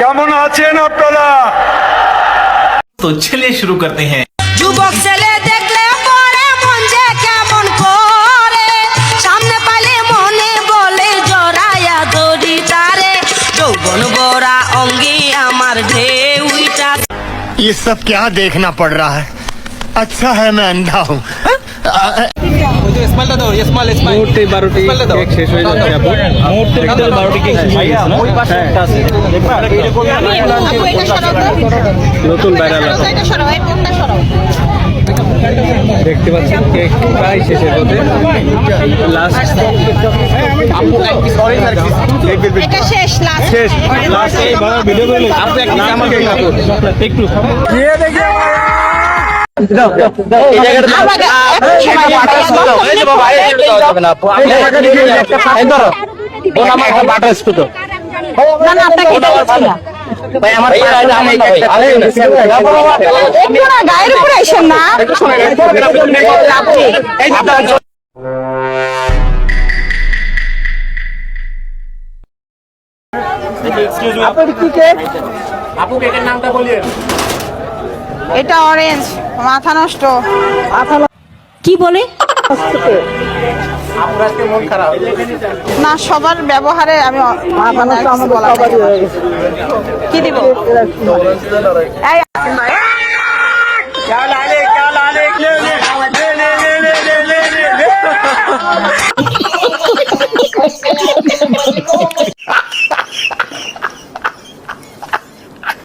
কেমন আছেন আপনারা? तो चलिए शुरू करते हैं। যুবক ছেলে দেখলে পরে মন যে কেমন করে, সামনে পাইলে মনে বলে জড়ায়া দড়ি তারে, যৌবন বরা অঙ্গে আমার ঢেউটা। ये सब क्या देखना पड़ रहा है? अच्छा है मैं अंधा हूँ। মুহূর্তে 12টি কেক শেষ হয়ে যাচ্ছে আপু। মুহূর্তে 12টি কেক শেষ হয়ে গেছে না? নতুন ভাইরাল দেখতে পাচ্ছেন কেক প্রায় শেষের পথে। লাস্ট এটা শেষ লাস্ট শেষ লাস্ট এই বড় ভিডিও করলে আপনি একটা আমার কেক আপু একটু দিয়ে দেখি গায়ের উপরে আসেন না। এটা অরেঞ্জ, মাথা নষ্ট। কি বলে না, সবার ব্যবহারে আমি কি দিব এই